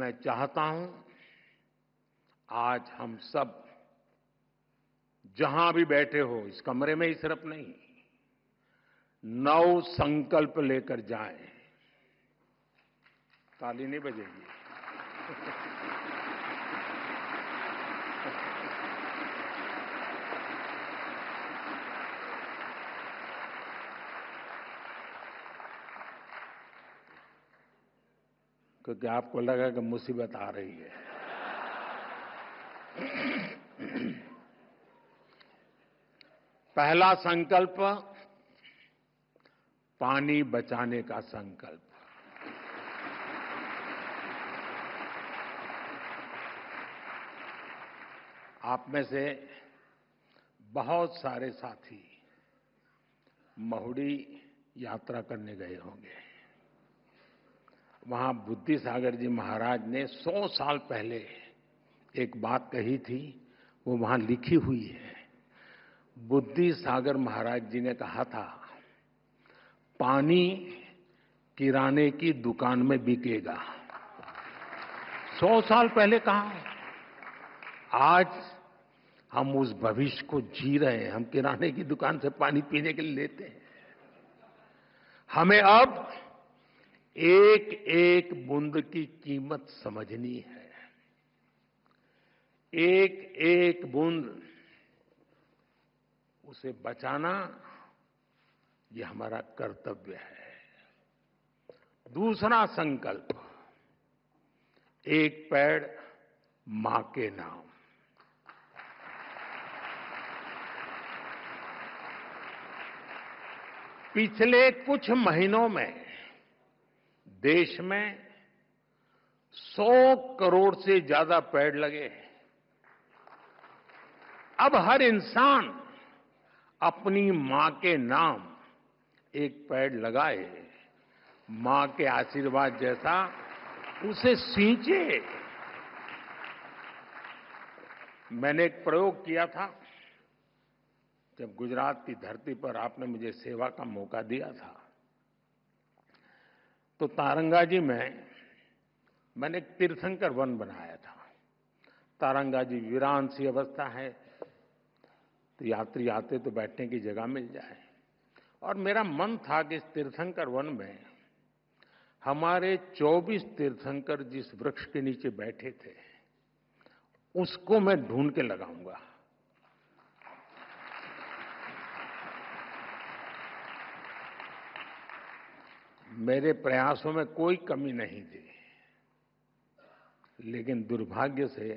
मैं चाहता हूं आज हम सब जहां भी बैठे हो इस कमरे में ही सिर्फ नहीं, नव संकल्प लेकर जाएं। ताली नहीं बजेगी। क्योंकि आपको लगा कि मुसीबत आ रही है। पहला संकल्प, पानी बचाने का संकल्प। आप में से बहुत सारे साथी महुड़ी यात्रा करने गए होंगे। वहां बुद्धि सागर जी महाराज ने 100 साल पहले एक बात कही थी, वो वहां लिखी हुई है। बुद्धि सागर महाराज जी ने कहा था, पानी किराने की दुकान में बिकेगा। 100 साल पहले कहा। आज हम उस भविष्य को जी रहे हैं। हम किराने की दुकान से पानी पीने के लिए लेते हैं। हमें अब एक एक बूंद की कीमत समझनी है। एक एक बूंद उसे बचाना, ये हमारा कर्तव्य है। दूसरा संकल्प, एक पेड़ मां के नाम। पिछले कुछ महीनों में देश में 100 करोड़ से ज्यादा पेड़ लगे हैं। अब हर इंसान अपनी मां के नाम एक पेड़ लगाए, मां के आशीर्वाद जैसा उसे सींचे। मैंने एक प्रयोग किया था जब गुजरात की धरती पर आपने मुझे सेवा का मौका दिया था। तो तारंगाजी में मैंने एक तीर्थंकर वन बनाया था। तारंगाजी वीरान सी अवस्था है, तो यात्री आते तो बैठने की जगह मिल जाए। और मेरा मन था कि इस तीर्थंकर वन में हमारे 24 तीर्थंकर जिस वृक्ष के नीचे बैठे थे उसको मैं ढूंढ के लगाऊंगा। मेरे प्रयासों में कोई कमी नहीं थी, लेकिन दुर्भाग्य से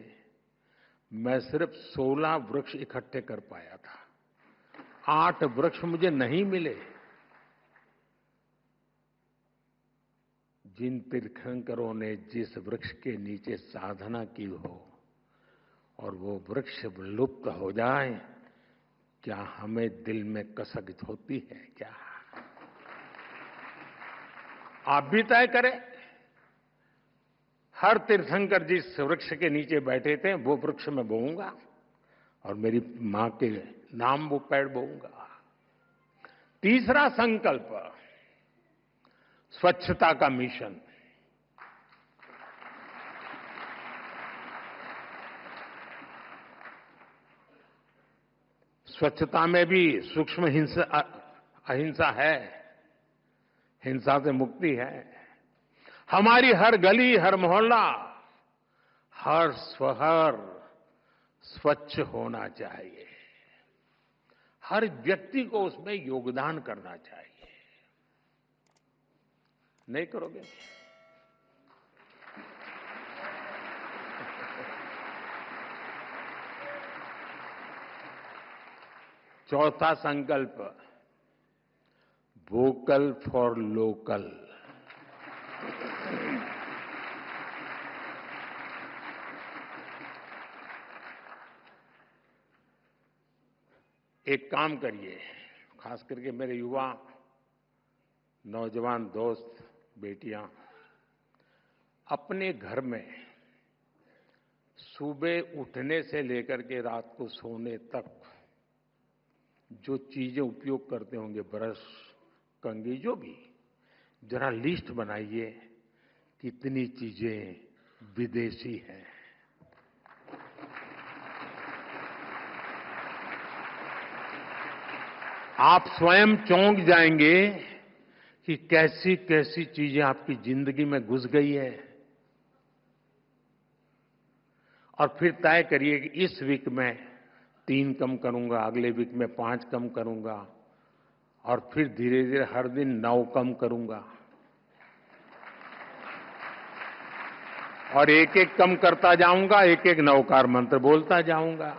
मैं सिर्फ 16 वृक्ष इकट्ठे कर पाया था। 8 वृक्ष मुझे नहीं मिले। जिन तीर्थंकरों ने जिस वृक्ष के नीचे साधना की हो और वो वृक्ष लुप्त हो जाए, क्या हमें दिल में कसक होती है क्या? आप भी तय करें। हर तीर्थंकर जिस वृक्ष के नीचे बैठे थे वो वृक्ष में बोऊंगा और मेरी मां के नाम वो पेड़ बोऊंगा। तीसरा संकल्प, स्वच्छता का मिशन। स्वच्छता में भी सूक्ष्म अहिंसा है, हिंसा से मुक्ति है। हमारी हर गली, हर मोहल्ला, हर शहर स्वच्छ होना चाहिए। हर व्यक्ति को उसमें योगदान करना चाहिए। नहीं करोगे? चौथा संकल्प, वोकल फॉर लोकल। एक काम करिए, खास करके मेरे युवा नौजवान दोस्त, बेटियां, अपने घर में सुबह उठने से लेकर के रात को सोने तक जो चीजें उपयोग करते होंगे, ब्रश, कंघी, जो भी, जरा लिस्ट बनाइए कितनी चीजें विदेशी हैं। आप स्वयं चौंक जाएंगे कि कैसी कैसी चीजें आपकी जिंदगी में घुस गई है। और फिर तय करिए कि इस वीक में 3 कम करूंगा, अगले वीक में 5 कम करूंगा और फिर धीरे धीरे हर दिन 9 कम करूंगा और एक एक कम करता जाऊंगा, एक एक नवकार मंत्र बोलता जाऊंगा।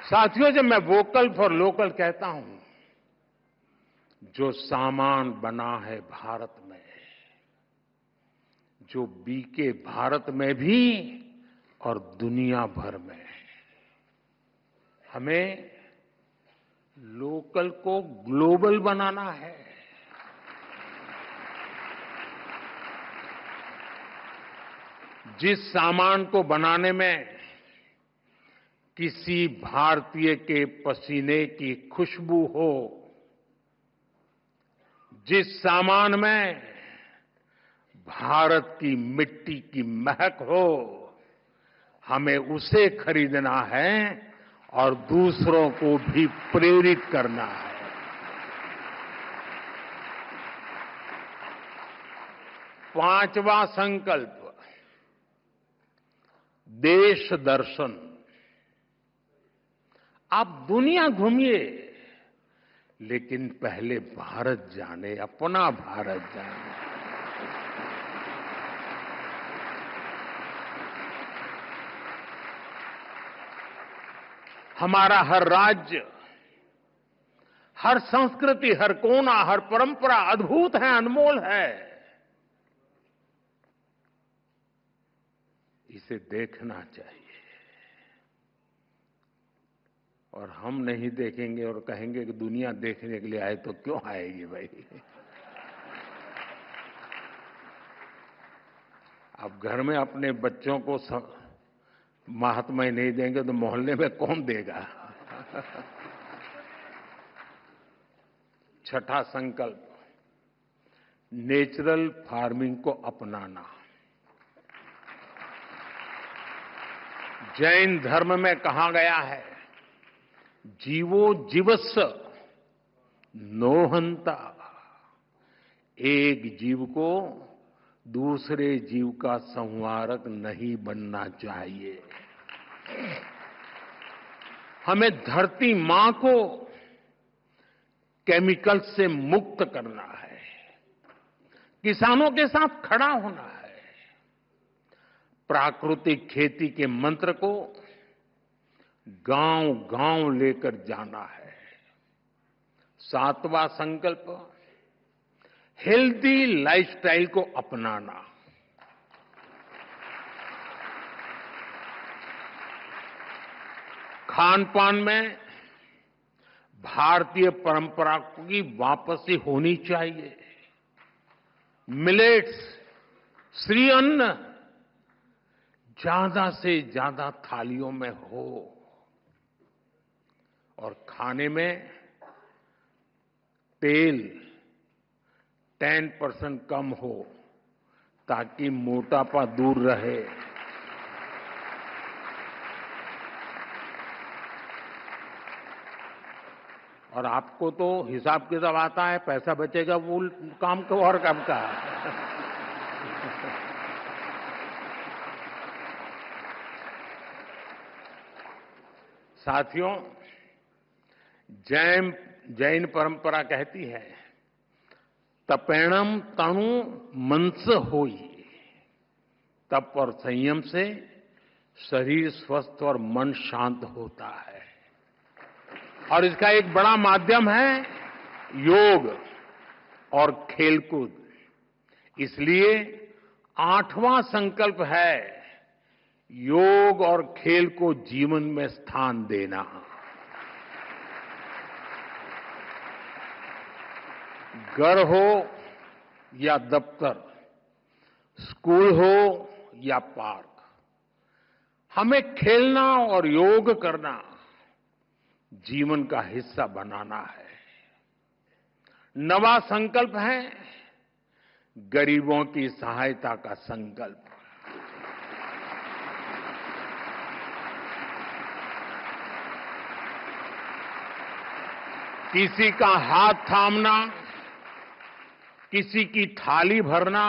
साथियों, जब मैं वोकल फॉर लोकल कहता हूं, जो सामान बना है भारत में, जो बीके भारत में भी और दुनिया भर में, हमें लोकल को ग्लोबल बनाना है। जिस सामान को बनाने में किसी भारतीय के पसीने की खुशबू हो, जिस सामान में भारत की मिट्टी की महक हो, हमें उसे खरीदना है और दूसरों को भी प्रेरित करना है। पांचवा संकल्प, देश दर्शन। आप दुनिया घूमिए, लेकिन पहले भारत जाने, अपना भारत जाने। हमारा हर राज्य, हर संस्कृति, हर कोना, हर परंपरा अद्भुत है, अनमोल है। इसे देखना चाहिए। और हम नहीं देखेंगे और कहेंगे कि दुनिया देखने के लिए आए, तो क्यों आएगी भाई? आप घर में अपने बच्चों को महात्मा नहीं देंगे तो मोहल्ले में कौन देगा? छठा संकल्प, नेचुरल फार्मिंग को अपनाना। जैन धर्म में कहा गया है, जीवो जीवस्स नोहंता। एक जीव को दूसरे जीव का संहारक नहीं बनना चाहिए। हमें धरती मां को केमिकल से मुक्त करना है, किसानों के साथ खड़ा होना है, प्राकृतिक खेती के मंत्र को गांव-गांव लेकर जाना है। सातवां संकल्प, हेल्दी लाइफस्टाइल को अपनाना। खान पान में भारतीय परंपरा की वापसी होनी चाहिए। मिलेट्स, श्री अन्न ज्यादा से ज्यादा थालियों में हो और खाने में तेल 10% कम हो, ताकि मोटापा दूर रहे। और आपको तो हिसाब किताब आता है, पैसा बचेगा वो काम को और काम का। साथियों, जैन परंपरा कहती है, तपेणम तणु मनस होई। तप और संयम से शरीर स्वस्थ और मन शांत होता है। और इसका एक बड़ा माध्यम है योग और खेलकूद। इसलिए 8वां संकल्प है योग और खेल को जीवन में स्थान देना। घर हो या दफ्तर, स्कूल हो या पार्क, हमें खेलना और योग करना जीवन का हिस्सा बनाना है। नवा संकल्प है गरीबों की सहायता का संकल्प। किसी का हाथ थामना, किसी की थाली भरना,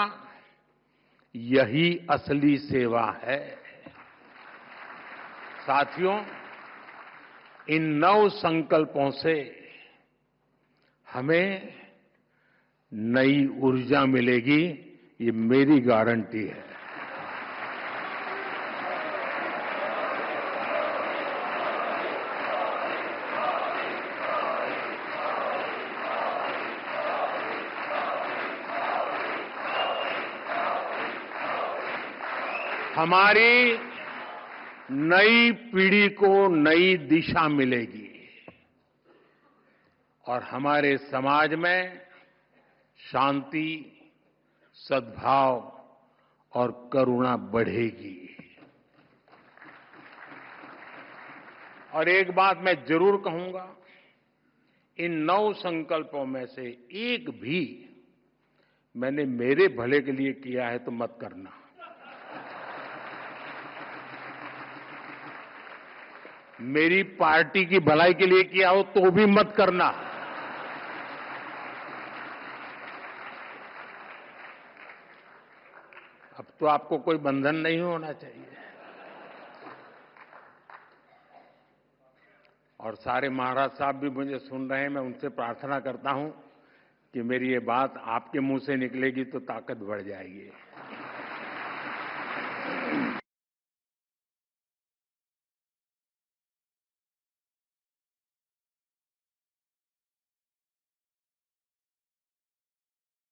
यही असली सेवा है। साथियों, इन नव संकल्पों से हमें नई ऊर्जा मिलेगी, ये मेरी गारंटी है। हमारी नई पीढ़ी को नई दिशा मिलेगी और हमारे समाज में शांति, सद्भाव और करुणा बढ़ेगी। और एक बात मैं जरूर कहूंगा, इन 9 संकल्पों में से एक भी मैंने मेरे भले के लिए किया है तो मत करना। मेरी पार्टी की भलाई के लिए किया हो तो भी मत करना। अब तो आपको कोई बंधन नहीं होना चाहिए। और सारे महाराज साहब भी मुझे सुन रहे हैं, मैं उनसे प्रार्थना करता हूं कि मेरी ये बात आपके मुंह से निकलेगी तो ताकत बढ़ जाएगी।